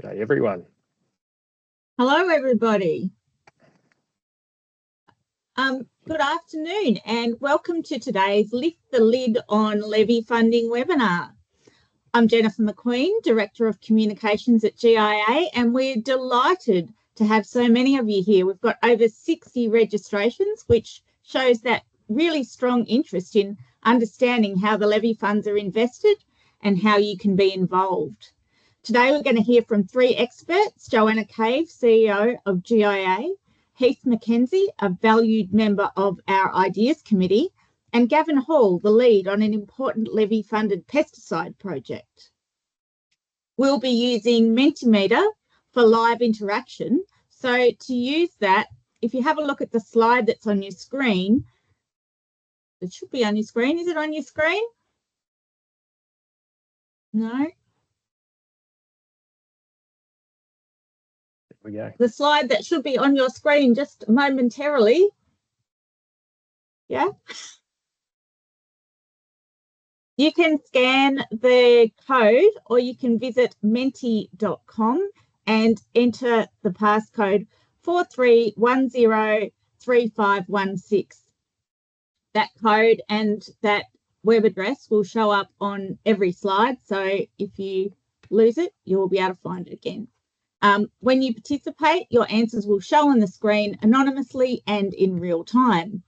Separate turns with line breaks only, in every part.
G'day everyone.
Hello, everybody. Good afternoon and welcome to today's Lift the Lid on Levy Funding webinar. I'm Jennifer McQueen, Director of Communications at GIA, and we're delighted to have so many of you here. We've got over 60 registrations, which shows that really strong interest in understanding how the levy funds are invested and how you can be involved. Today, we're going to hear from three experts: Joanna Cave, CEO of GIA, Heath McKenzie, a valued member of our Ideas Committee, and Gavin Hall, the lead on an important levy-funded pesticide project. We'll be using Mentimeter for live interaction. So to use that, if you have a look at the slide that's on your screen, it should be on your screen. Is it on your screen? No.
We go.
The slide that should be on your screen just momentarily. Yeah. You can scan the code or you can visit menti.com and enter the passcode 43103516. That code and that web address will show up on every slide. So if you lose it, you will be able to find it again. When you participate, your answers will show on the screen anonymously and in real time.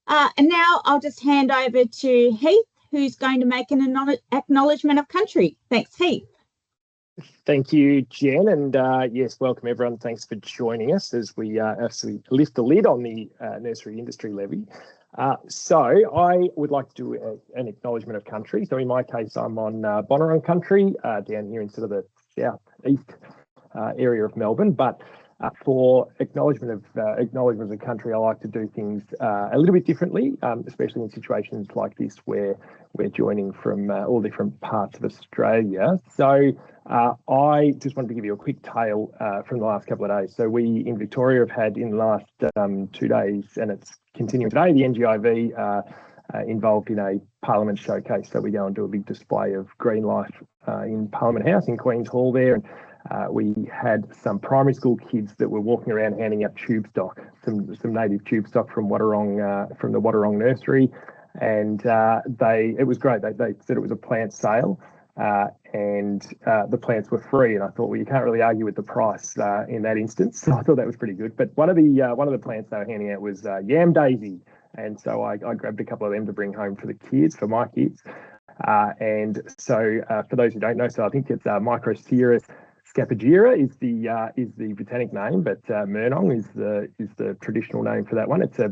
And now I'll just hand over to Heath, who's going to make an acknowledgement of country. Thanks, Heath.
Thank you, Jen, and yes, welcome everyone. Thanks for joining us as we lift the lid on the nursery industry levy. So I would like to do an acknowledgement of country. So in my case, I'm on Bonorong country down here in sort of the southeast area of Melbourne, but for acknowledgements of country, I like to do things a little bit differently, especially in situations like this where we're joining from all different parts of Australia. So I just wanted to give you a quick tale from the last couple of days. So we in Victoria have had in the last 2 days, and it's continuing today, the NGIV involved in a Parliament showcase. So we go and do a big display of Greenlife in Parliament House in Queen's Hall there. We had some primary school kids that were walking around handing out tube stock, some native tube stock from the Wadawurrung nursery, and it was great. They said it was a plant sale, and the plants were free. And I thought, well, you can't really argue with the price in that instance. So I thought that was pretty good. But one of the plants they were handing out was yam daisy, and so I grabbed a couple of them to bring home for my kids. And so for those who don't know, so I think it's Microceras Scapagira is the botanic name, but Murnong is the traditional name for that one. It's a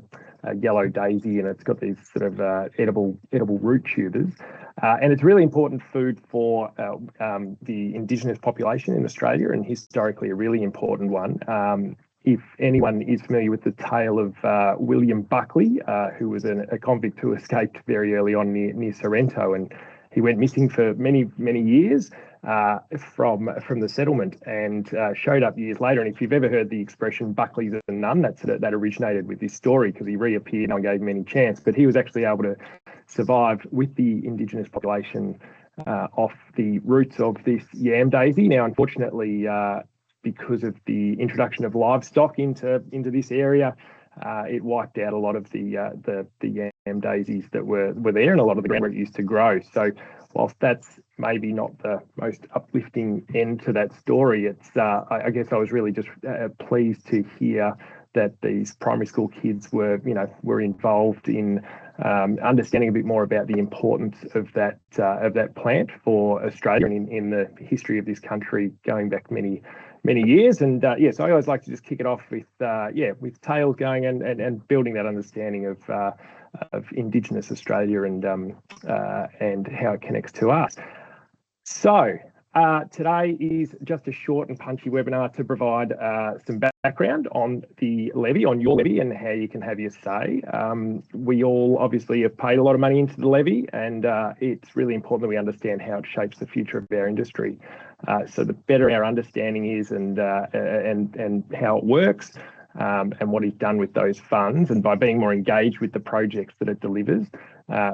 yellow daisy, and it's got these sort of edible root tubers, and it's really important food for the Indigenous population in Australia, and historically a really important one. If anyone is familiar with the tale of William Buckley, who was a convict who escaped very early on near Sorrento, and he went missing for many years from the settlement, and showed up years later. And if you've ever heard the expression "Buckley's a nun," that originated with this story, because he reappeared and gave him any chance. But he was actually able to survive with the Indigenous population off the roots of this yam daisy. Now, unfortunately, because of the introduction of livestock into this area, it wiped out a lot of the yam daisies that were there, and a lot of the ground where it used to grow. So whilst that's maybe not the most uplifting end to that story, it's I guess I was really just pleased to hear that these primary school kids were involved in understanding a bit more about the importance of that plant for Australia and in the history of this country going back many years. And so I always like to just kick it off with tales going and building that understanding of Indigenous Australia and how it connects to us. So today is just a short and punchy webinar to provide some background on the levy, on your levy, and how you can have your say. We all obviously have paid a lot of money into the levy, and it's really important that we understand how it shapes the future of our industry. So the better our understanding is and how it works, and what is done with those funds, and by being more engaged with the projects that it delivers,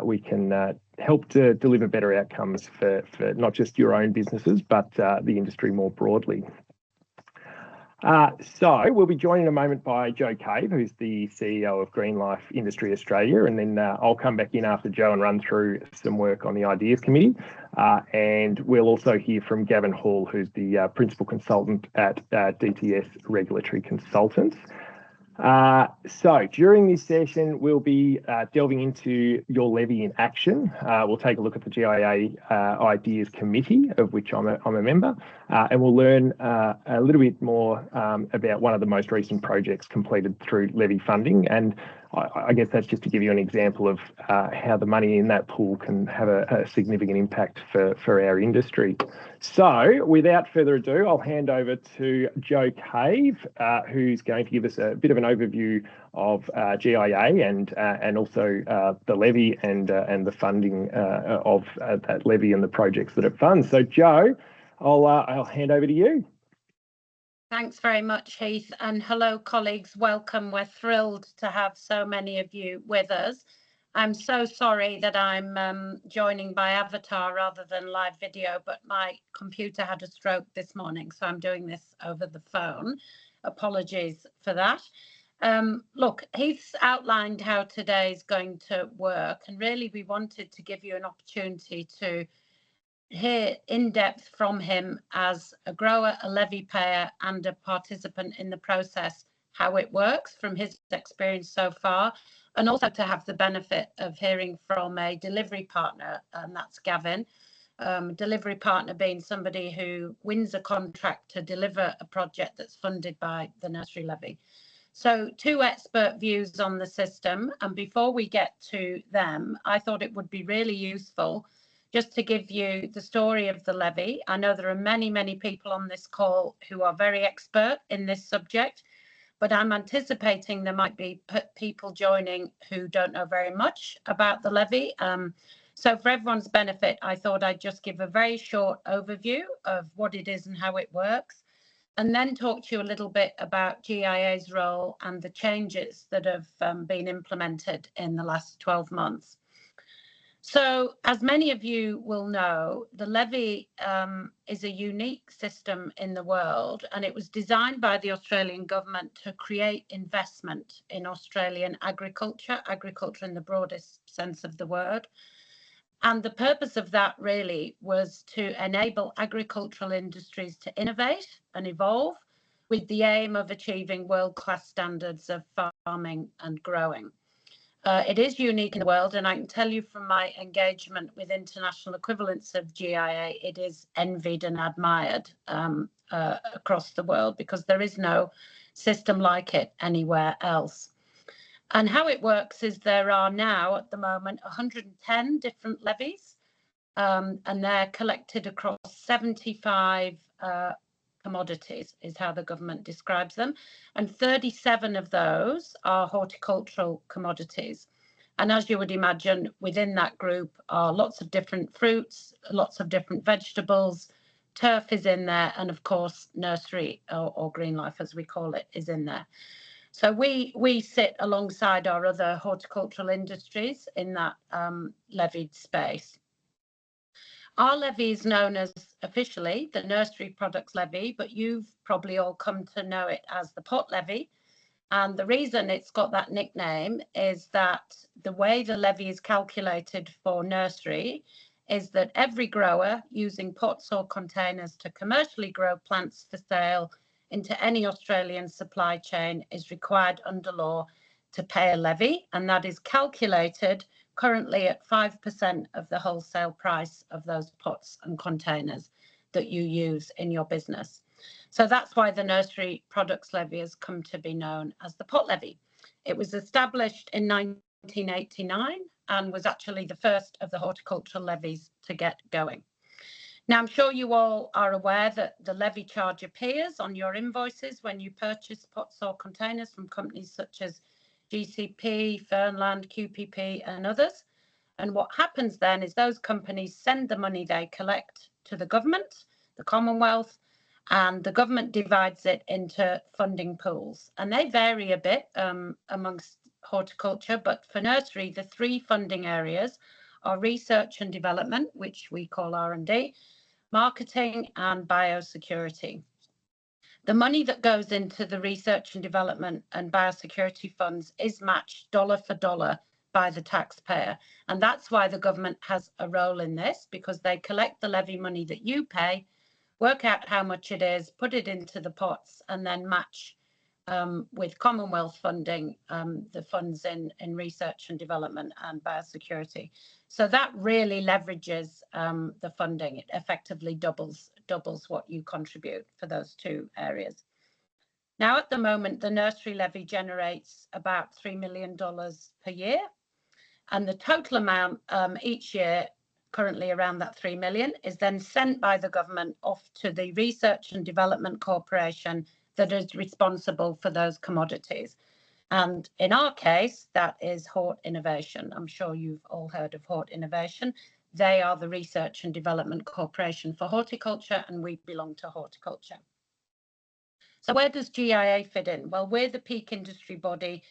we can help to deliver better outcomes for not just your own businesses, but the industry more broadly. So we'll be joined in a moment by Joe Cave, who's the CEO of Greenlife Industry Australia, and then I'll come back in after Joe and run through some work on the Ideas Committee. And we'll also hear from Gavin Hall, who's the Principal Consultant at DTS Regulatory Consultants. So during this session, we'll be delving into your levy in action. We'll take a look at the GIA Ideas Committee, of which I'm a member, and we'll learn a little bit more about one of the most recent projects completed through levy funding. And I guess that's just to give you an example of how the money in that pool can have a significant impact for our industry. So without further ado, I'll hand over to Joe Cave, who's going to give us a bit of an overview of GIA and also the levy and the funding of that levy and the projects that it funds. So Joe, I'll hand over to you.
Thanks very much, Heath, and hello colleagues, welcome. We're thrilled to have so many of you with us. I'm so sorry that I'm joining by avatar rather than live video, but my computer had a stroke this morning, so I'm doing this over the phone. Apologies for that. Look, Heath's outlined how today is going to work, and really we wanted to give you an opportunity to hear in depth from him as a grower, a levy payer and a participant in the process, how it works from his experience so far, and also to have the benefit of hearing from a delivery partner, and that's Gavin. Delivery partner being somebody who wins a contract to deliver a project that's funded by the nursery levy. So 2 expert views on the system, and before we get to them, I thought it would be really useful just to give you the story of the levy. I know there are many, many people on this call who are very expert in this subject, but I'm anticipating there might be people joining who don't know very much about the levy. So for everyone's benefit, I thought I'd just give a very short overview of what it is and how it works, and then talk to you a little bit about GIA's role and the changes that have been implemented in the last 12 months. So, as many of you will know, the levy is a unique system in the world, and it was designed by the Australian government to create investment in Australian agriculture in the broadest sense of the word. And the purpose of that really was to enable agricultural industries to innovate and evolve with the aim of achieving world-class standards of farming and growing. It is unique in the world, and I can tell you from my engagement with international equivalents of GIA, it is envied and admired across the world because there is no system like it anywhere else. And how it works is there are now at the moment 110 different levies, and they're collected across 75 commodities is how the government describes them, and 37 of those are horticultural commodities. And as you would imagine, within that group are lots of different fruits, lots of different vegetables, turf is in there, and of course nursery or Greenlife as we call it is in there. So we sit alongside our other horticultural industries in that levied space. Our levy is known as officially the Nursery Products Levy, but you've probably all come to know it as the pot levy. And the reason it's got that nickname is that the way the levy is calculated for nursery is that every grower using pots or containers to commercially grow plants for sale into any Australian supply chain is required under law to pay a levy, and that is calculated currently at 5% of the wholesale price of those pots and containers that you use in your business. So that's why the Nursery Products Levy has come to be known as the pot levy. It was established in 1989 and was actually the first of the horticultural levies to get going. Now, I'm sure you all are aware that the levy charge appears on your invoices when you purchase pots or containers from companies such as GCP, Fernland, QPP and others. And what happens then is those companies send the money they collect to the government, the Commonwealth, and the government divides it into funding pools. And they vary a bit amongst horticulture, but for nursery, the 3 funding areas are research and development, which we call R&D, marketing and biosecurity. The money that goes into the research and development and biosecurity funds is matched dollar for dollar by the taxpayer. And that's why the government has a role in this, because they collect the levy money that you pay, work out how much it is, put it into the pots, and then match with Commonwealth funding the funds in research and development and biosecurity. So that really leverages the funding. It effectively doubles what you contribute for those two areas. Now, at the moment, the nursery levy generates about $3 million per year, and the total amount each year, currently around that 3 million, is then sent by the government off to the Research and Development Corporation that is responsible for those commodities. And in our case, that is Hort Innovation. I'm sure you've all heard of Hort Innovation. They are the Research and Development Corporation for horticulture, and we belong to horticulture. So where does GIA fit in? Well, we're the peak industry body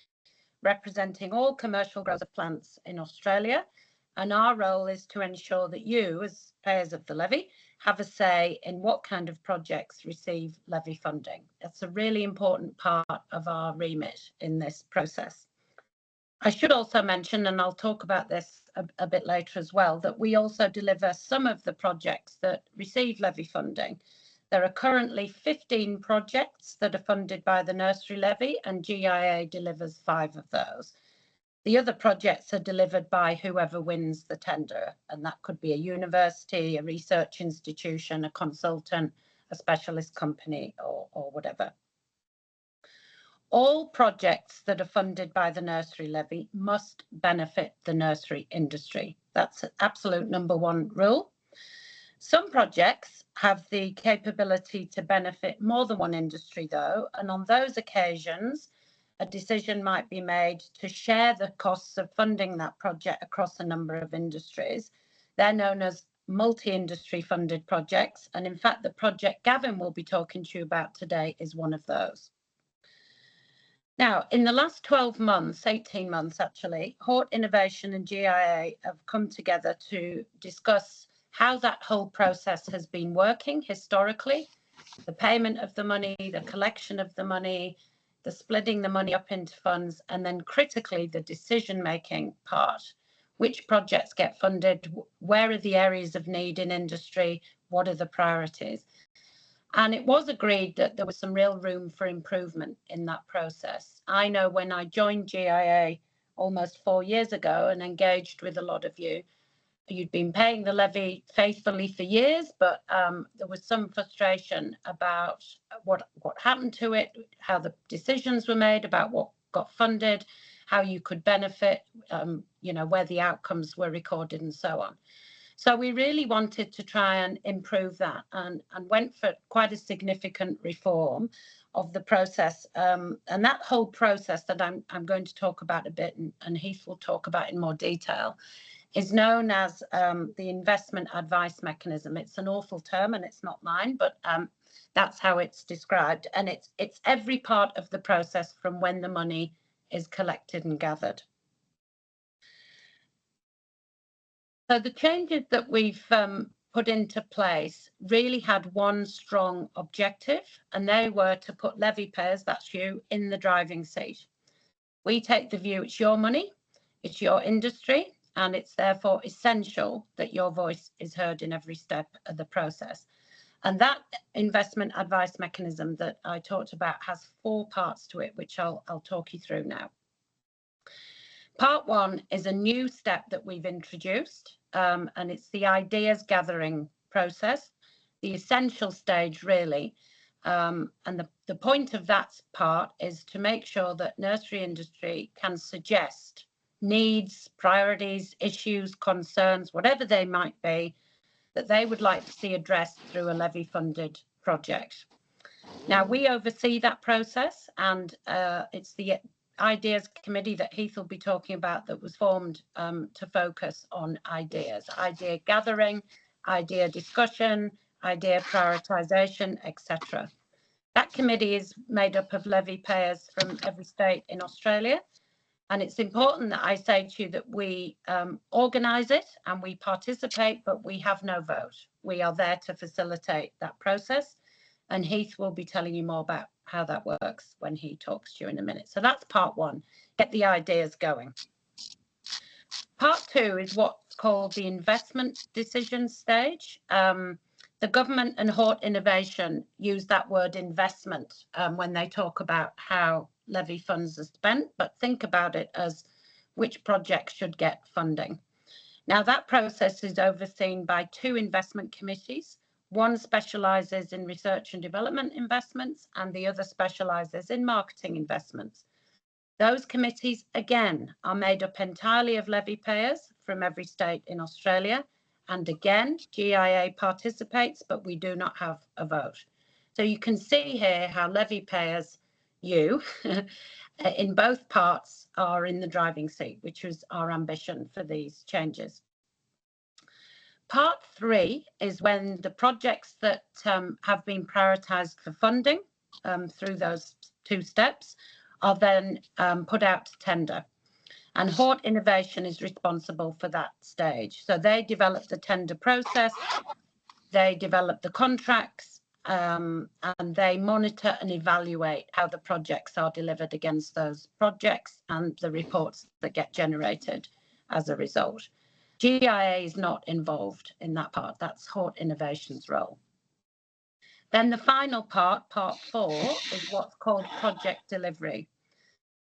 representing all commercial growers of plants in Australia. And our role is to ensure that you, as payers of the levy, have a say in what kind of projects receive levy funding. That's a really important part of our remit in this process. I should also mention, and I'll talk about this a bit later as well, that we also deliver some of the projects that receive levy funding. There are currently 15 projects that are funded by the nursery levy, and GIA delivers 5 of those. The other projects are delivered by whoever wins the tender, and that could be a university, a research institution, a consultant, a specialist company, or whatever. All projects that are funded by the nursery levy must benefit the nursery industry. That's an absolute #1 rule. Some projects have the capability to benefit more than one industry, though, and on those occasions, a decision might be made to share the costs of funding that project across a number of industries. They're known as multi-industry funded projects, and in fact, the project Gavin will be talking to you about today is one of those. Now, in the last 12 months, 18 months actually, Hort Innovation and GIA have come together to discuss how that whole process has been working historically, the payment of the money, the collection of the money, the splitting the money up into funds, and then critically the decision-making part. Which projects get funded? Where are the areas of need in industry? What are the priorities? And it was agreed that there was some real room for improvement in that process. I know when I joined GIA almost 4 years ago and engaged with a lot of you, you'd been paying the levy faithfully for years, but there was some frustration about what happened to it, how the decisions were made, about what got funded, how you could benefit, where the outcomes were recorded and so on. So we really wanted to try and improve that and went for quite a significant reform of the process. And that whole process that I'm going to talk about a bit, and Heath will talk about in more detail, is known as the investment advice mechanism. It's an awful term and it's not mine, but that's how it's described. And it's every part of the process from when the money is collected and gathered. So the changes that we've put into place really had one strong objective, and they were to put levy payers, that's you, in the driving seat. We take the view it's your money, it's your industry, and it's therefore essential that your voice is heard in every step of the process. And that investment advice mechanism that I talked about has 4 parts to it, which I'll talk you through now. Part 1 is a new step that we've introduced, and it's the ideas gathering process, the essential stage really. And the point of that part is to make sure that nursery industry can suggest needs, priorities, issues, concerns, whatever they might be, that they would like to see addressed through a levy-funded project. Now, we oversee that process, and it's the Ideas Committee that Heath will be talking about that was formed to focus on ideas, idea gathering, idea discussion, idea prioritisation, etc. That committee is made up of levy payers from every state in Australia, And it's important that I say to you that we organise it and we participate, but we have no vote. We are there to facilitate that process. And Heath will be telling you more about how that works when he talks to you in a minute. So that's part one, get the ideas going. Part two is what's called the investment decision stage. The government and Hort Innovation use that word investment when they talk about how levy funds are spent, but think about it as which projects should get funding. Now, that process is overseen by two investment committees. One specialises in research and development investments, and the other specialises in marketing investments. Those committees, again, are made up entirely of levy payers from every state in Australia. And again, GIA participates, but we do not have a vote. So you can see here how levy payers, you, in both parts are in the driving seat, which was our ambition for these changes. Part three is when the projects that have been prioritised for funding through those two steps are then put out to tender. And Hort Innovation is responsible for that stage. So they develop the tender process, they develop the contracts, and they monitor and evaluate how the projects are delivered against those projects and the reports that get generated as a result. GIA is not involved in that part. That's Hort Innovation's role. Then the final part, part four, is what's called project delivery.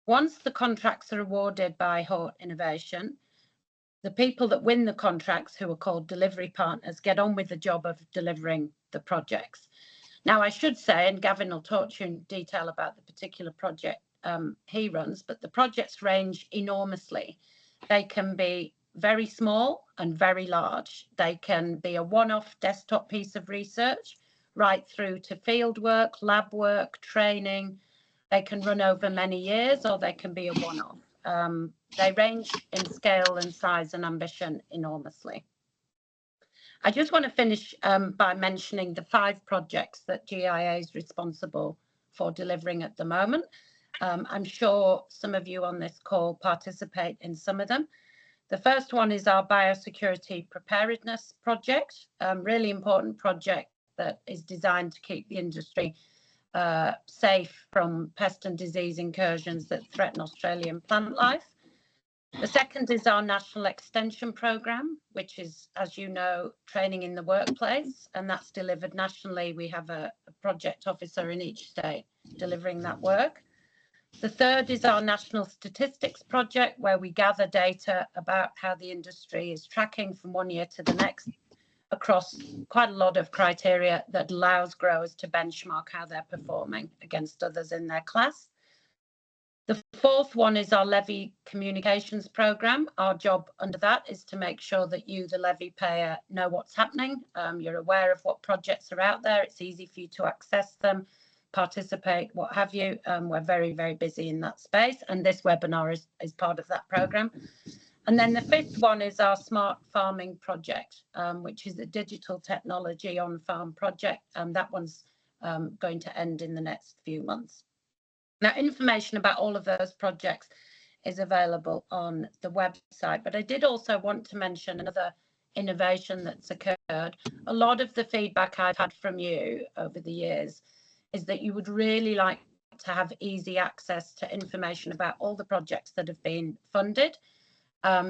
Once the contracts are awarded by Hort Innovation, the people that win the contracts, who are called delivery partners, get on with the job of delivering the projects. Now, I should say, and Gavin will talk to you in detail about the particular project he runs, but the projects range enormously. They can be very small and very large. They can be a one-off desktop piece of research, right through to field work, lab work, training. They can run over many years, or they can be a one-off. They range in scale and size and ambition enormously. I just want to finish by mentioning the 5 projects that GIA is responsible for delivering at the moment. I'm sure some of you on this call participate in some of them. The first one is our biosecurity preparedness project, really important project that is designed to keep the industry safe from pest and disease incursions that threaten Australian plant life. The second is our National Extension Programme, which is, as you know, training in the workplace, and that's delivered nationally. We have a project officer in each state delivering that work. The third is our National Statistics Project, where we gather data about how the industry is tracking from one year to the next across quite a lot of criteria that allows growers to benchmark how they're performing against others in their class. The fourth one is our levy communications programme. Our job under that is to make sure that you, the levy payer, know what's happening. You're aware of what projects are out there. It's easy for you to access them, participate, what have you. We're very, very busy in that space, and this webinar is part of that programme. And then the fifth one is our Smart Farming project, which is a digital technology on-farm project, and that one's going to end in the next few months. Now, information about all of those projects is available on the website, but I did also want to mention another innovation that's occurred. A lot of the feedback I've had from you over the years is that you would really like to have easy access to information about all the projects that have been funded.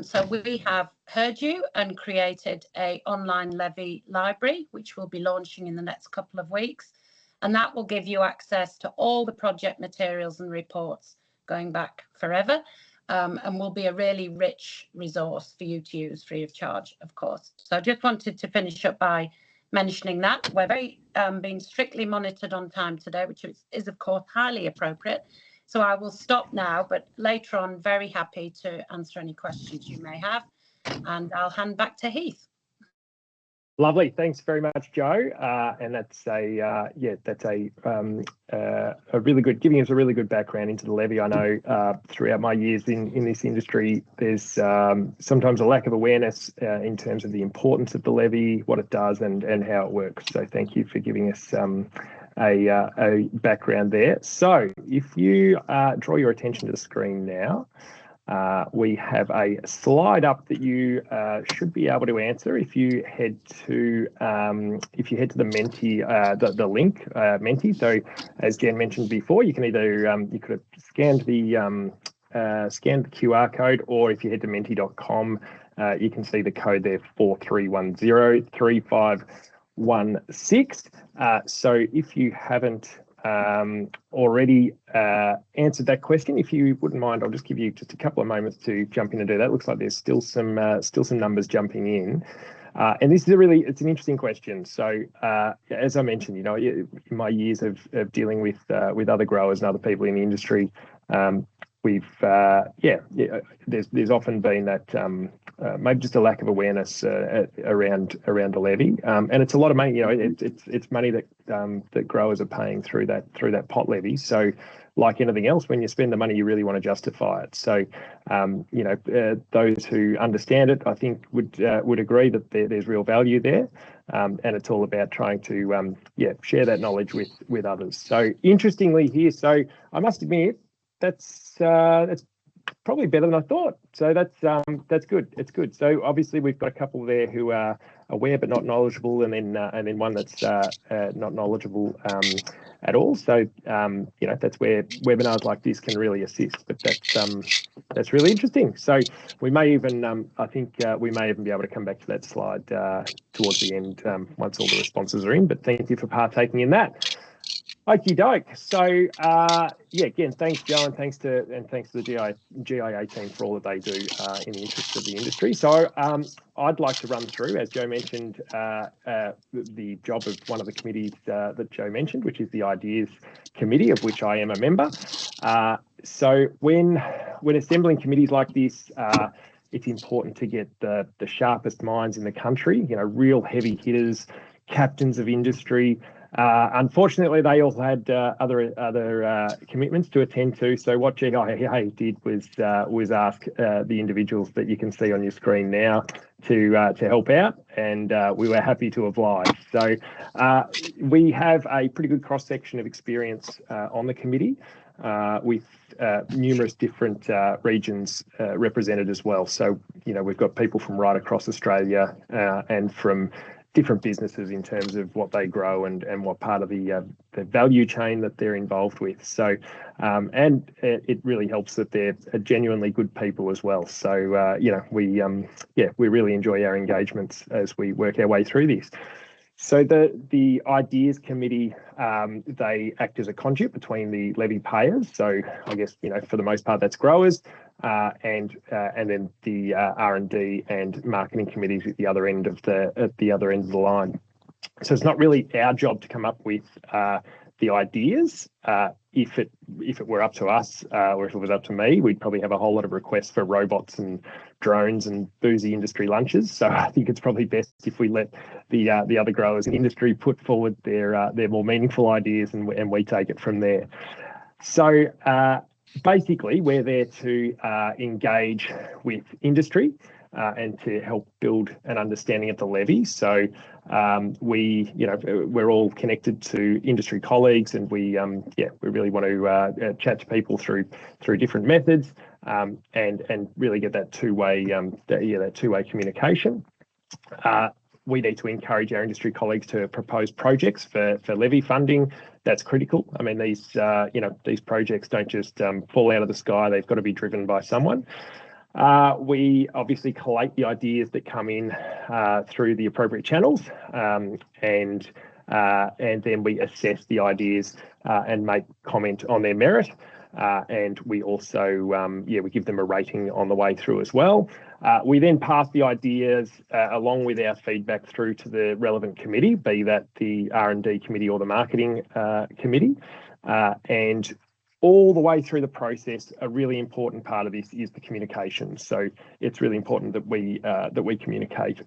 So we have heard you and created an online levy library, which we'll be launching in the next couple of weeks. And that will give you access to all the project materials and reports going back forever, and will be a really rich resource for you to use free of charge, of course. So I just wanted to finish up by mentioning that. We're very being strictly monitored on time today, which is of course highly appropriate. So I will stop now, but later on, very happy to answer any questions you may have, and I'll hand back to Heath.
Lovely, thanks very much, Jo. And that's a really good, giving us a really good background into the levy. I know throughout my years in this industry, there's sometimes a lack of awareness in terms of the importance of the levy, what it does, and how it works. So thank you for giving us a background there. So if you draw your attention to the screen now, We have a slide up that you should be able to answer if you head to the Menti the link Menti. So as Jen mentioned before, you can either you could have scanned the QR code, or if you head to menti.com, you can see the code there, 43103516. So if you haven't already answered that question, if you wouldn't mind, I'll just give you just a couple of moments to jump in and do that. Looks like there's still some numbers jumping in. And this is it's an interesting question. So as I mentioned, in my years of dealing with other growers and other people in the industry, there's often been that maybe just a lack of awareness around the levy, and it's a lot of money. It's money that growers are paying through that pot levy. So, like anything else, when you spend the money, you really want to justify it. So, those who understand it, I think, would agree that there's real value there, and it's all about trying to share that knowledge with others. So, interestingly here, so I must admit, that's probably better than I thought. So that's good. It's good. So obviously we've got a couple there who are aware but not knowledgeable, and then one that's not knowledgeable at all. So that's where webinars like this can really assist. But that's really interesting. So we may even we may even be able to come back to that slide towards the end once all the responses are in. But thank you for partaking in that. Okie doke. So again, thanks, Joe, and thanks to the GIA team for all that they do in the interest of the industry. So I'd like to run through, as Joe mentioned, the job of one of the committees that Joe mentioned, which is the Ideas Committee, of which I am a member. So when assembling committees like this, it's important to get the sharpest minds in the country. Real heavy hitters, captains of industry. Unfortunately, they all had other commitments to attend to. So what GIA did was ask the individuals that you can see on your screen now to help out, and we were happy to oblige. So we have a pretty good cross section of experience on the committee, with numerous different regions represented as well. So we've got people from right across Australia and from different businesses in terms of what they grow and what part of the value chain that they're involved with. So, and it really helps that they're genuinely good people as well. So, we really enjoy our engagements as we work our way through this. So the Ideas Committee, they act as a conduit between the levy payers. So I guess, for the most part, that's growers, and then the R&D and marketing committees at the other end of the line. So it's not really our job to come up with the ideas. If it were up to us, or if it was up to me, we'd probably have a whole lot of requests for robots and drones and boozy industry lunches. So I think it's probably best if we let the other growers in industry put forward their more meaningful ideas, and we take it from there. So basically, we're there to engage with industry and to help build an understanding of the levy. So we're all connected to industry colleagues, and we really want to chat to people through different methods, and really get that two-way communication. We need to encourage our industry colleagues to propose projects for levy funding. That's critical. I mean, these projects don't just fall out of the sky. They've got to be driven by someone. We obviously collate the ideas that come in through the appropriate channels, and then we assess the ideas and make comment on their merit. And we also, we give them a rating on the way through as well. We then pass the ideas along with our feedback through to the relevant committee, be that the R&D committee or the marketing committee. And all the way through the process, a really important part of this is the communication. So it's really important that we communicate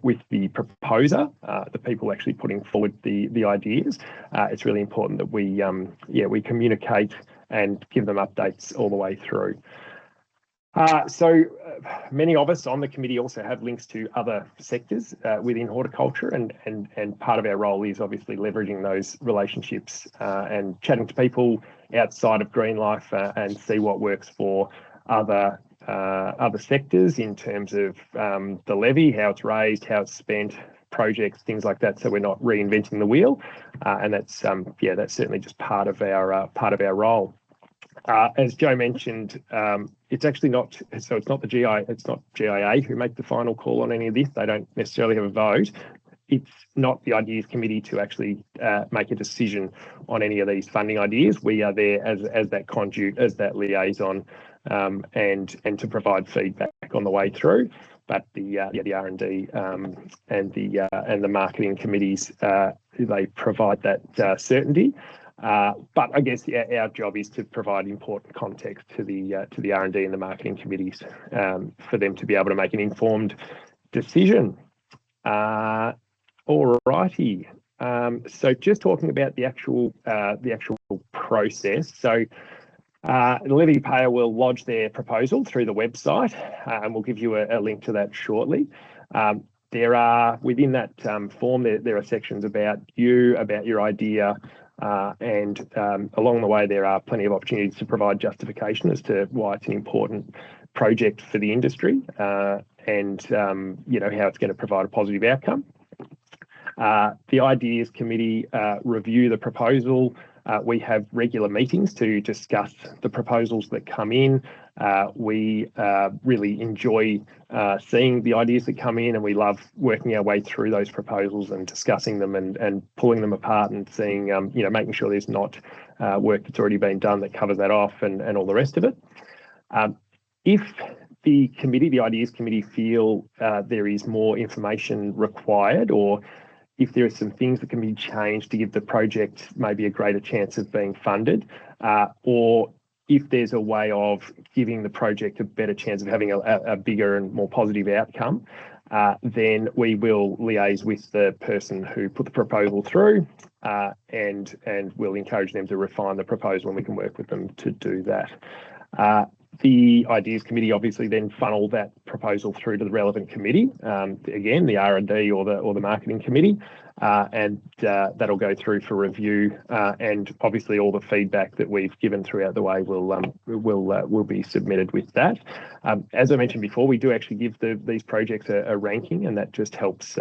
with the proposer, the people actually putting forward the ideas. It's really important that we communicate and give them updates all the way through. So many of us on the committee also have links to other sectors within horticulture, and part of our role is obviously leveraging those relationships and chatting to people outside of Greenlife and see what works for other sectors in terms of the levy, how it's raised, how it's spent, projects, things like that. So we're not reinventing the wheel, and that's certainly just part of our role. As Joe mentioned, it's actually not. So it's not GIA who make the final call on any of this. They don't necessarily have a vote. It's not the ideas committee to actually make a decision on any of these funding ideas. We are there as that conduit, as that liaison, and to provide feedback on the way through. But the R&D and the marketing committees, they provide that certainty. But I guess our job is to provide important context to the R&D and the marketing committees for them to be able to make an informed decision. All righty. So just talking about the actual process. So the levy payer will lodge their proposal through the website, and we'll give you a link to that shortly. There are, within that form, there are sections about you, about your idea, and along the way there are plenty of opportunities to provide justification as to why it's an important project for the industry, and how it's going to provide a positive outcome. The Ideas Committee review the proposal. We have regular meetings to discuss the proposals that come in. We really enjoy seeing the ideas that come in, and we love working our way through those proposals and discussing them and pulling them apart and seeing, making sure there's not work that's already been done that covers that off and all the rest of it. If the Ideas Committee feel there is more information required, or if there are some things that can be changed to give the project maybe a greater chance of being funded, or if there's a way of giving the project a better chance of having a bigger and more positive outcome, then we will liaise with the person who put the proposal through, and we'll encourage them to refine the proposal, and we can work with them to do that. The Ideas Committee obviously then funnel that proposal through to the relevant committee, again, the R&D or the Marketing Committee, and that'll go through for review. And obviously, all the feedback that we've given throughout the way will be submitted with that. As I mentioned before, we do actually give these projects a ranking, and that just helps.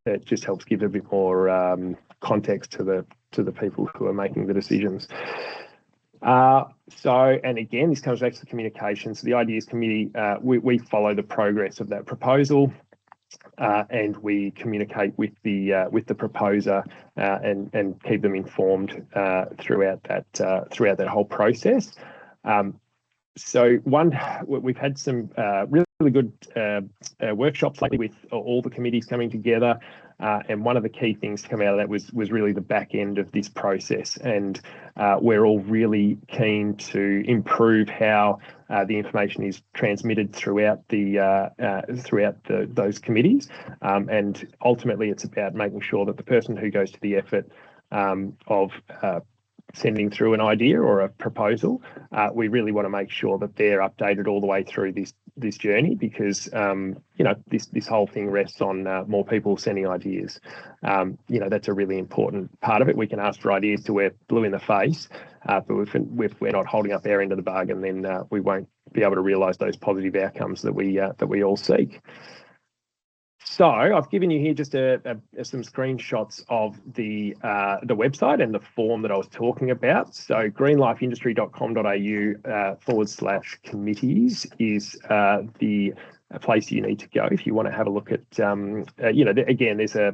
It just helps give a bit more context to the people who are making the decisions. And again, this comes back to the communication. So the Ideas Committee, we follow the progress of that proposal, and we communicate with the proposer and keep them informed throughout that whole process. So we've had some really good workshops lately with all the committees coming together, and one of the key things to come out of that was really the back end of this process, and we're all really keen to improve how the information is transmitted throughout those committees, and ultimately it's about making sure that the person who goes to the effort of sending through an idea or a proposal, we really want to make sure that they're updated all the way through this journey, because this whole thing rests on more people sending ideas. That's a really important part of it. We can ask for ideas till we're blue in the face, but if we're not holding up our end of the bargain, then we won't be able to realise those positive outcomes that we all seek. So I've given you here just some screenshots of the website and the form that I was talking about. So greenlifeindustry.com.au /committees is the place you need to go if you want to have a look at. Again, there's a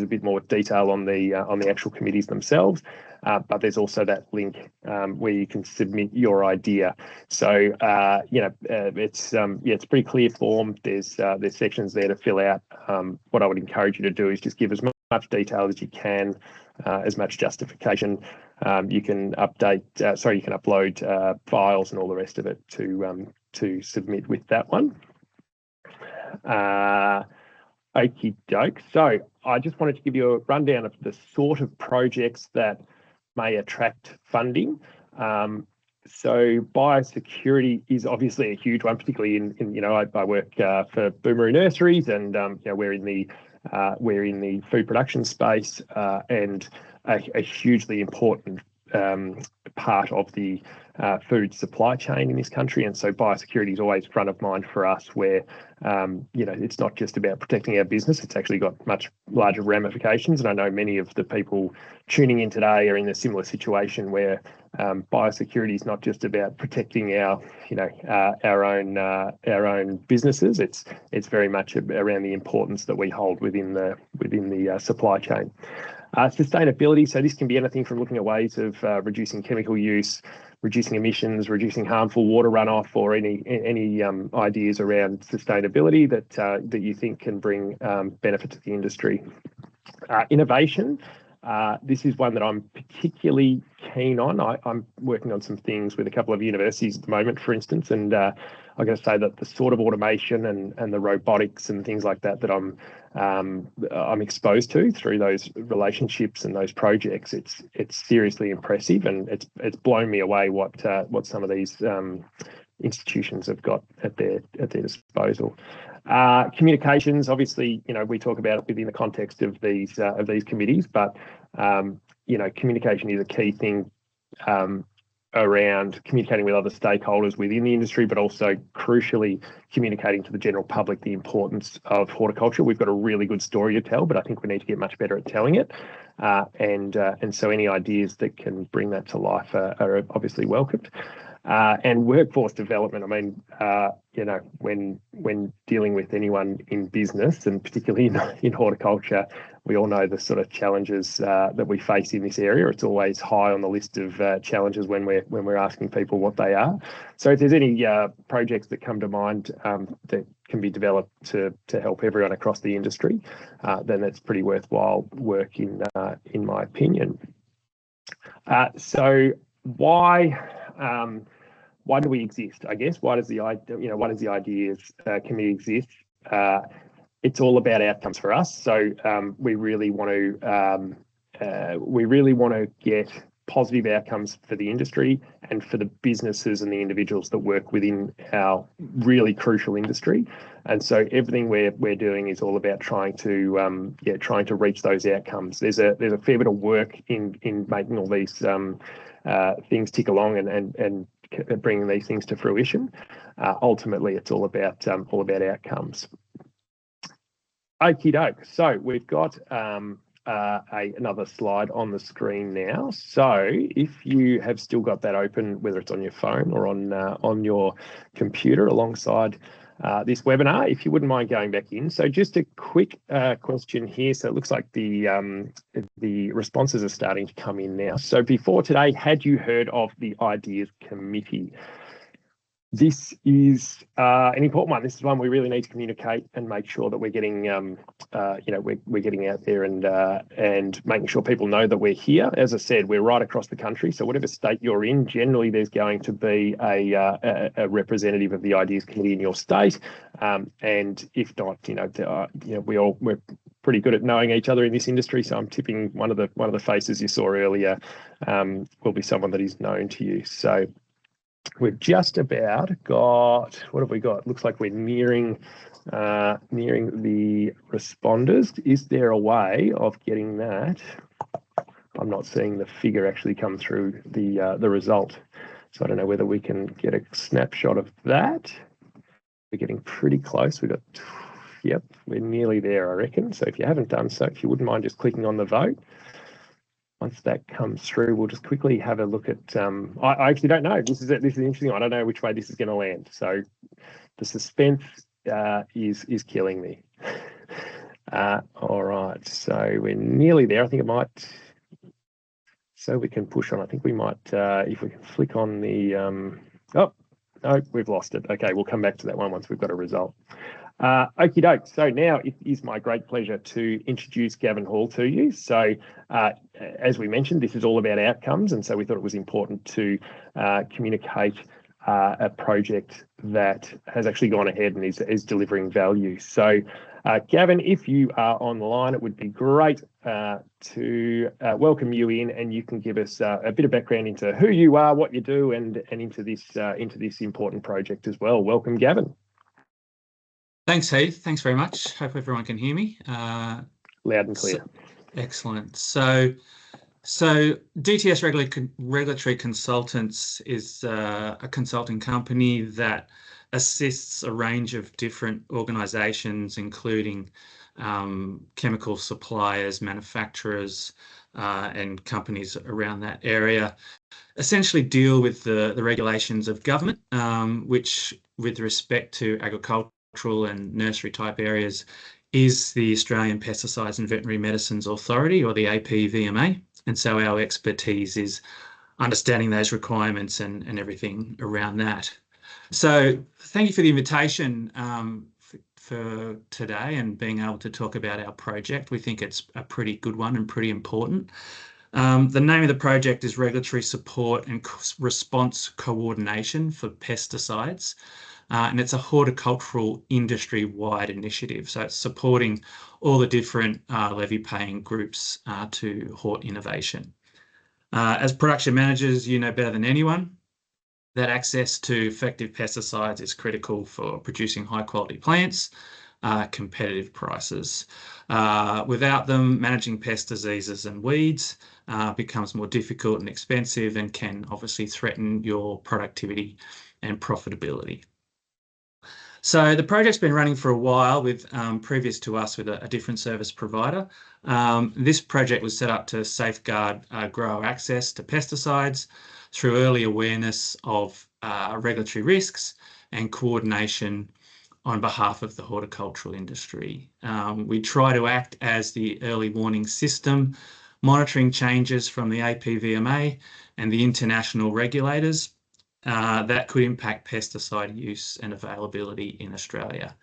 bit more detail on the actual committees themselves, but there's also that link where you can submit your idea. So it's a pretty clear form. There's sections there to fill out. What I would encourage you to do is just give as much detail as you can, as much justification. You can upload files and all the rest of it to submit with that one. Okie doke. So I just wanted to give you a rundown of the sort of projects that may attract funding. So biosecurity is obviously a huge one, particularly in I work for Boomeroo Nurseries, and we're in the food production space, and a hugely important part of the food supply chain in this country, and so biosecurity is always front of mind for us, where it's not just about protecting our business, it's actually got much larger ramifications. And I know many of the people tuning in today are in a similar situation where biosecurity is not just about protecting our own businesses. It's very much around the importance that we hold within the supply chain. Sustainability, so this can be anything from looking at ways of reducing chemical use, reducing emissions, reducing harmful water runoff, or any ideas around sustainability that you think can bring benefit to the industry. Innovation. This is one that I'm particularly keen on. I'm working on some things with a couple of universities at the moment, for instance, and I'm going to say that the sort of automation and the robotics and things like that I'm exposed to through those relationships and those projects, it's seriously impressive, and it's blown me away what some of these institutions have got at their disposal. Communications, obviously, we talk about it within the context of these committees, but communication is a key thing around communicating with other stakeholders within the industry, but also crucially communicating to the general public the importance of horticulture. We've got a really good story to tell, but I think we need to get much better at telling it. And so any ideas that can bring that to life are obviously welcomed. And workforce development. I mean, when dealing with anyone in business, and particularly in horticulture, we all know the sort of challenges that we face in this area. It's always high on the list of challenges when we're asking people what they are. So if there's any projects that come to mind that can be developed to help everyone across the industry, then that's pretty worthwhile work in my opinion. So why do we exist? I guess why does the ideas committee exist? It's all about outcomes for us. So we really want to get positive outcomes for the industry and for the businesses and the individuals that work within our really crucial industry. And so everything we're doing is all about trying to reach those outcomes. There's a fair bit of work in making all these things tick along and bringing these things to fruition. Ultimately, it's all about outcomes. Okie doke. So we've got another slide on the screen now. So if you have still got that open, whether it's on your phone or on your computer alongside this webinar, if you wouldn't mind going back in. So just a quick question here. So it looks like the responses are starting to come in now. So before today, had you heard of the Ideas Committee? This is an important one. This is one we really need to communicate and make sure that we're getting, we're getting out there and making sure people know that we're here. As I said, we're right across the country. So whatever state you're in, generally there's going to be a representative of the Ideas Committee in your state. And if not, we're pretty good at knowing each other in this industry. So I'm tipping one of the faces you saw earlier will be someone that is known to you. So we've just about got, what have we got? Looks like we're nearing the responders. Is there a way of getting that? I'm not seeing the figure actually come through the result. So I don't know whether we can get a snapshot of that. We're getting pretty close. Yep, we're nearly there, I reckon. So if you haven't done so, if you wouldn't mind just clicking on the vote. Once that comes through, we'll just quickly have a look at. I actually don't know. This is an interesting one. I don't know which way this is going to land. So the suspense is killing me. All right. So we're nearly there. I think it might. So we can push on. I think we might. If we can flick on the. Oh no, we've lost it. Okay, we'll come back to that one once we've got a result. Okie doke. So now it is my great pleasure to introduce Gavin Hall to you. So as we mentioned, this is all about outcomes, and so we thought it was important to communicate a project that has actually gone ahead and is delivering value. So Gavin, if you are on the line, it would be great to welcome you in, and you can give us a bit of background into who you are, what you do, and into this important project as well. Welcome, Gavin.
Thanks, Heath. Thanks very much. Hope everyone can hear me.
Loud and clear.
Excellent. So So DTS Regulatory Consultants is a consulting company that assists a range of different organisations, including chemical suppliers, manufacturers, and companies around that area, essentially deal with the regulations of government, which with respect to agricultural and nursery type areas is the Australian Pesticides and Veterinary Medicines Authority, or the APVMA. And so our expertise is understanding those requirements and everything around that. So thank you for the invitation for today and being able to talk about our project. We think it's a pretty good one and pretty important. The name of the project is Regulatory Support and Response Coordination for Pesticides. And it's a horticultural industry-wide initiative. So it's supporting all the different levy-paying groups to hort innovation. As production managers, you know better than anyone that access to effective pesticides is critical for producing high-quality plants, competitive prices. Without them, managing pest diseases and weeds becomes more difficult and expensive and can obviously threaten your productivity and profitability. So the project's been running for a while with previous to us with a different service provider. This project was set up to safeguard grower access to pesticides through early awareness of regulatory risks and coordination on behalf of the horticultural industry. We try to act as the early warning system, monitoring changes from the APVMA and the international regulators that could impact pesticide use and availability in Australia.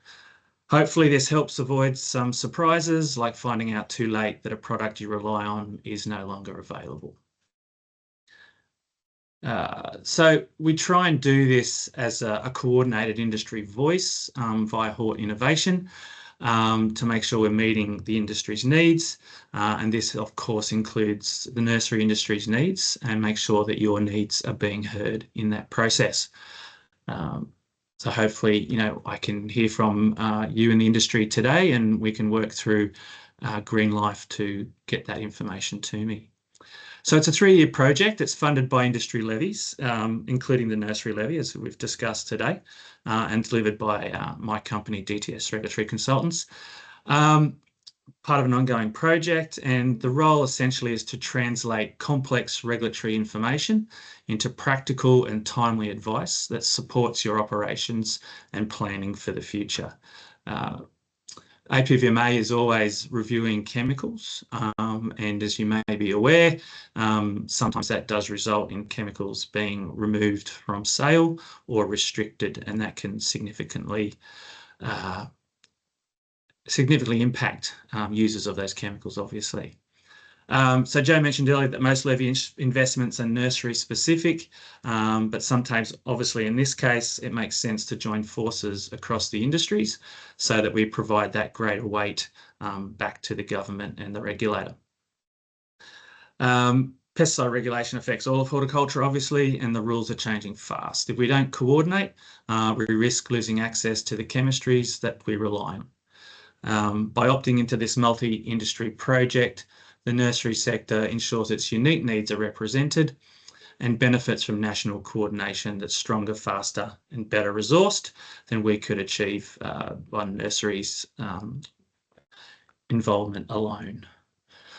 Hopefully this helps avoid some surprises, like finding out too late that a product you rely on is no longer available. So we try and do this as a coordinated industry voice via Hort Innovation to make sure we're meeting the industry's needs. And this, of course, includes the nursery industry's needs, and make sure that your needs are being heard in that process. So hopefully, you know, I can hear from you in the industry today, and we can work through Greenlife to get that information to me. So it's a 3-year project. It's funded by industry levies, including the nursery levy, as we've discussed today, and delivered by my company, DTS Regulatory Consultants. Part of an ongoing project, and the role essentially is to translate complex regulatory information into practical and timely advice that supports your operations and planning for the future. APVMA is always reviewing chemicals, and as you may be aware, sometimes that does result in chemicals being removed from sale or restricted, and that can significantly impact users of those chemicals, obviously. So Joe mentioned earlier that most levy investments are nursery specific, but sometimes, obviously in this case, it makes sense to join forces across the industries so that we provide that greater weight back to the government and the regulator. Pesticide regulation affects all of horticulture, obviously, and the rules are changing fast. If we don't coordinate, we risk losing access to the chemistries that we rely on. By opting into this multi-industry project, the nursery sector ensures its unique needs are represented and benefits from national coordination that's stronger, faster and better resourced than we could achieve by nurseries' involvement alone.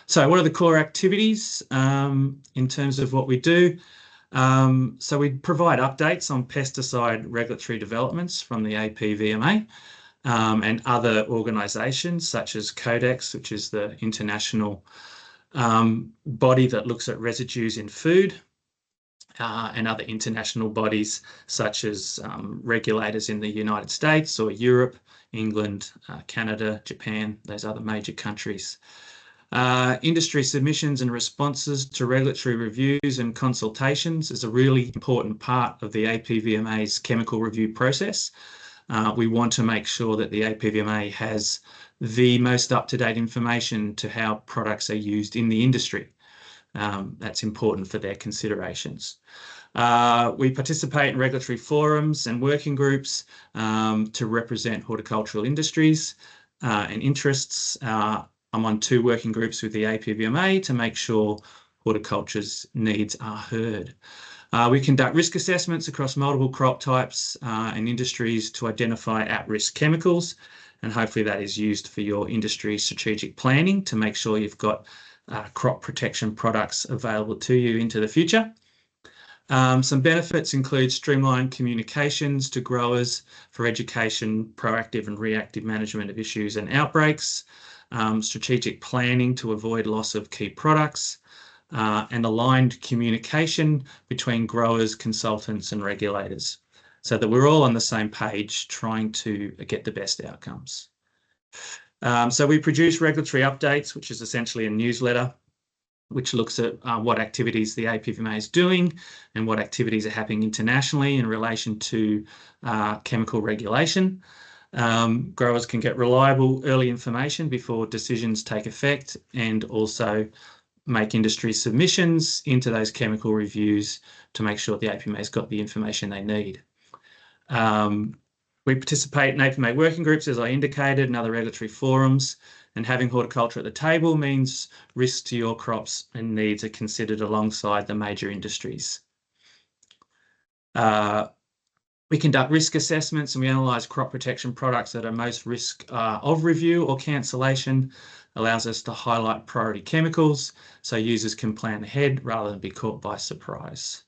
So what are the core activities in terms of what we do? So we provide updates on pesticide regulatory developments from the APVMA and other organisations such as Codex, which is the international body that looks at residues in food, and other international bodies such as regulators in the United States or Europe, England, Canada, Japan, those other major countries. Industry submissions and responses to regulatory reviews and consultations is a really important part of the APVMA's chemical review process. We want to make sure that the APVMA has the most up-to-date information to how products are used in the industry. That's important for their considerations. We participate in regulatory forums and working groups to represent horticultural industries and interests. I'm on 2 working groups with the APVMA to make sure horticulture's needs are heard. We conduct risk assessments across multiple crop types and industries to identify at-risk chemicals, and hopefully that is used for your industry strategic planning to make sure you've got crop protection products available to you into the future. Some benefits include streamlined communications to growers for education, proactive and reactive management of issues and outbreaks, strategic planning to avoid loss of key products, and aligned communication between growers, consultants and regulators, so that we're all on the same page trying to get the best outcomes. So we produce regulatory updates, which is essentially a newsletter which looks at what activities the APVMA is doing and what activities are happening internationally in relation to chemical regulation. Growers can get reliable early information before decisions take effect, and also make industry submissions into those chemical reviews to make sure the APVMA's got the information they need. We participate in APVMA working groups, as I indicated, and other regulatory forums, and having horticulture at the table means risks to your crops and needs are considered alongside the major industries. We conduct risk assessments and we analyse crop protection products that are most risk of review or cancellation. Allows us to highlight priority chemicals so users can plan ahead rather than be caught by surprise.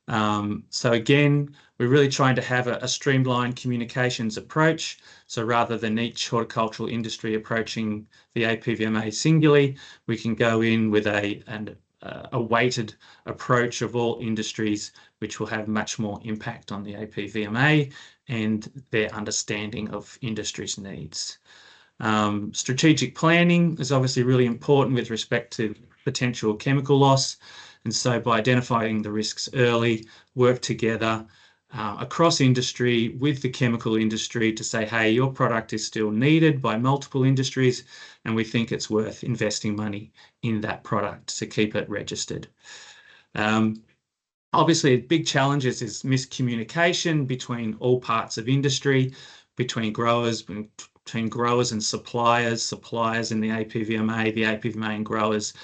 So again, we're really trying to have a streamlined communications approach. So rather than each horticultural industry approaching the APVMA singularly, we can go in with a weighted approach of all industries, which will have much more impact on the APVMA and their understanding of industry's needs. Strategic planning is obviously really important with respect to potential chemical loss. And so by identifying the risks early, work together across industry with the chemical industry to say, hey, your product is still needed by multiple industries, and we think it's worth investing money in that product to keep it registered. Obviously, a big challenge is miscommunication between all parts of industry, between growers and suppliers in the APVMA and growers.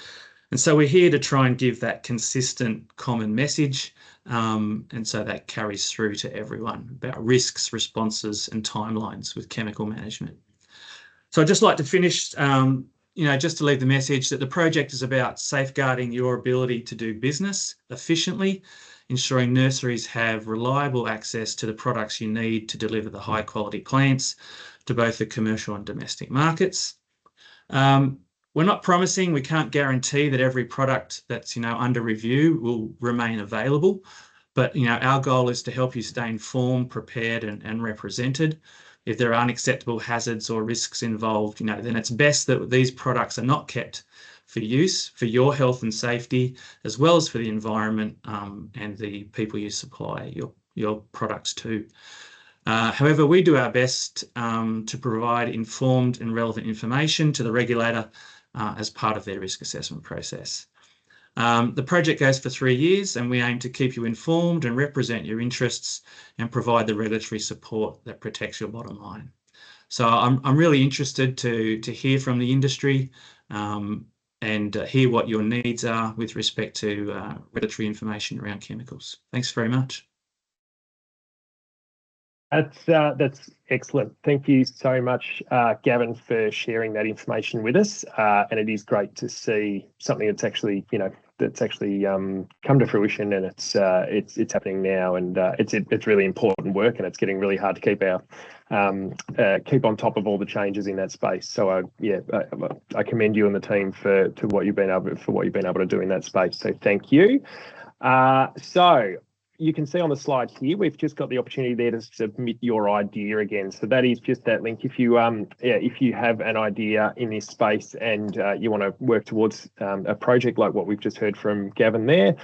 And so we're here to try and give that consistent common message, and so that carries through to everyone about risks, responses and timelines with chemical management. So I'd just like to finish, just to leave the message that the project is about safeguarding your ability to do business efficiently, ensuring nurseries have reliable access to the products you need to deliver the high quality plants to both the commercial and domestic markets. We're not promising, we can't guarantee that every product that's under review will remain available, but our goal is to help you stay informed, prepared and represented. If there are unacceptable hazards or risks involved, then it's best that these products are not kept for use, for your health and safety, as well as for the environment and the people you supply your products to. However, we do our best to provide informed and relevant information to the regulator as part of their risk assessment process. The project goes for 3 years and we aim to keep you informed and represent your interests and provide the regulatory support that protects your bottom line. So I'm really interested to hear from the industry and hear what your needs are with respect to regulatory information around chemicals. Thanks very much.
That's excellent. Thank you so much, Gavin, for sharing that information with us. And it is great to see something that's actually, come to fruition, and it's happening now, and it's really important work, and it's getting really hard to keep on top of all the changes in that space. So I commend you and the team for what you've been able to do in that space. So thank you. So you can see on the slide here, we've just got the opportunity there to submit your idea again. So that is just that link. If you have an idea in this space and you want to work towards a project like what we've just heard from Gavin there,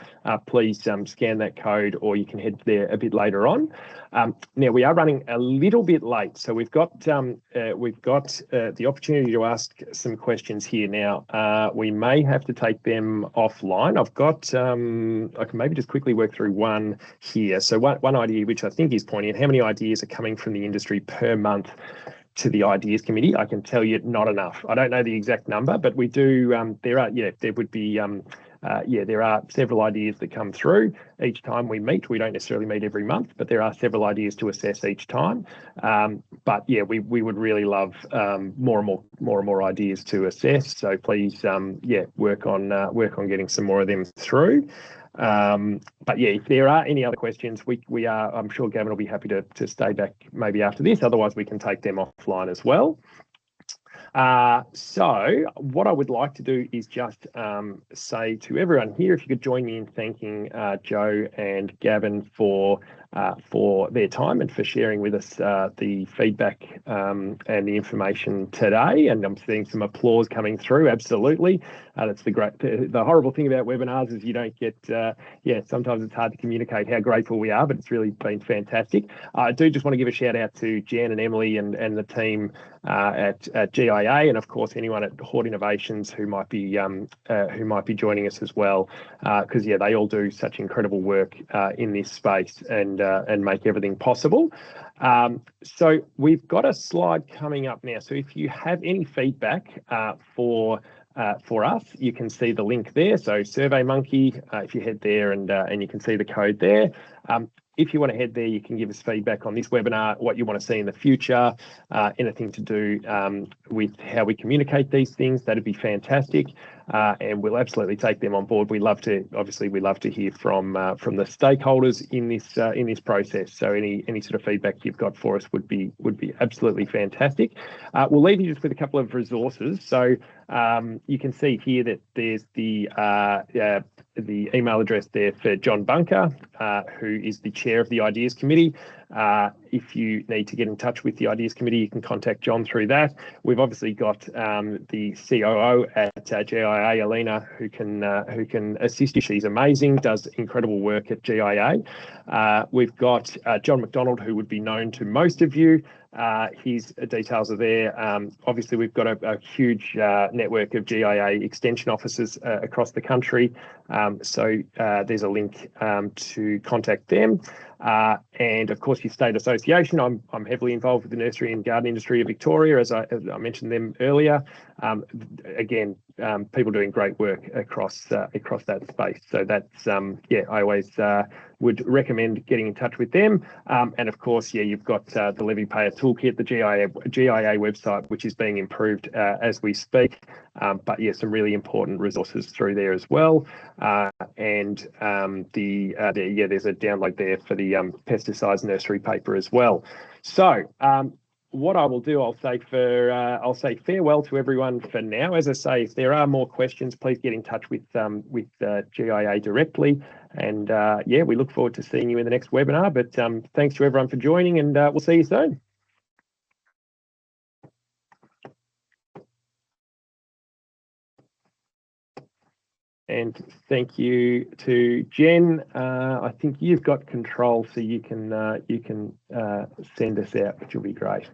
please scan that code, or you can head there a bit later on. Now we are running a little bit late, so we've got the opportunity to ask some questions here now. We may have to take them offline. I can maybe just quickly work through one here. So one idea which I think is poignant: how many ideas are coming from the industry per month to the ideas committee? I can tell you not enough. I don't know the exact number, but we do. There would be yeah, there are several ideas that come through each time we meet. We don't necessarily meet every month, but there are several ideas to assess each time. But yeah, we would really love more and more ideas to assess. So please, yeah, work on getting some more of them through. But yeah, if there are any other questions, we are, I'm sure Gavin will be happy to stay back maybe after this. Otherwise, we can take them offline as well. So what I would like to do is just say to everyone here, if you could join me in thanking Joe and Gavin for their time and for sharing with us the feedback and the information today. And I'm seeing some applause coming through. Absolutely. That's the horrible thing about webinars is you don't get, yeah, sometimes it's hard to communicate how grateful we are, but it's really been fantastic. I do just want to give a shout out to Jan and Emily and the team at GIA, and of course anyone at Hort Innovations who might be joining us as well, because yeah, they all do such incredible work in this space and make everything possible. So we've got a slide coming up now. So if you have any feedback for us, you can see the link there. So SurveyMonkey, if you head there and you can see the code there. If you want to head there, you can give us feedback on this webinar, what you want to see in the future, anything to do with how we communicate these things. That'd be fantastic, and we'll absolutely take them on board. We love to hear from the stakeholders in this process. So any sort of feedback you've got for us would be absolutely fantastic. We'll leave you just with a couple of resources. So you can see here that there's the email address there for John Bunker, who is the chair of the Ideas Committee. If you need to get in touch with the Ideas Committee, you can contact John through that. We've obviously got the COO at GIA, Alina, who can assist you. She's amazing, does incredible work at GIA. We've got John McDonald, who would be known to most of you. His details are there. Obviously, we've got a huge network of GIA extension offices across the country. So there's a link to contact them. And of course, your state association. I'm heavily involved with the nursery and garden industry of Victoria, as I mentioned them earlier. Again, people doing great work across that space. So that's yeah, I always would recommend getting in touch with them. And of course, yeah, you've got the Levy Payer Toolkit, the GIA website, which is being improved as we speak. But yeah, some really important resources through there as well. And there's a download there for the pesticides nursery paper as well. So what I will do, I'll say farewell to everyone for now. As I say, if there are more questions, please get in touch with GIA directly. And yeah, we look forward to seeing you in the next webinar. But thanks to everyone for joining, and we'll see you soon. And thank you to Jen. I think you've got control, so you can send us out, which will be great.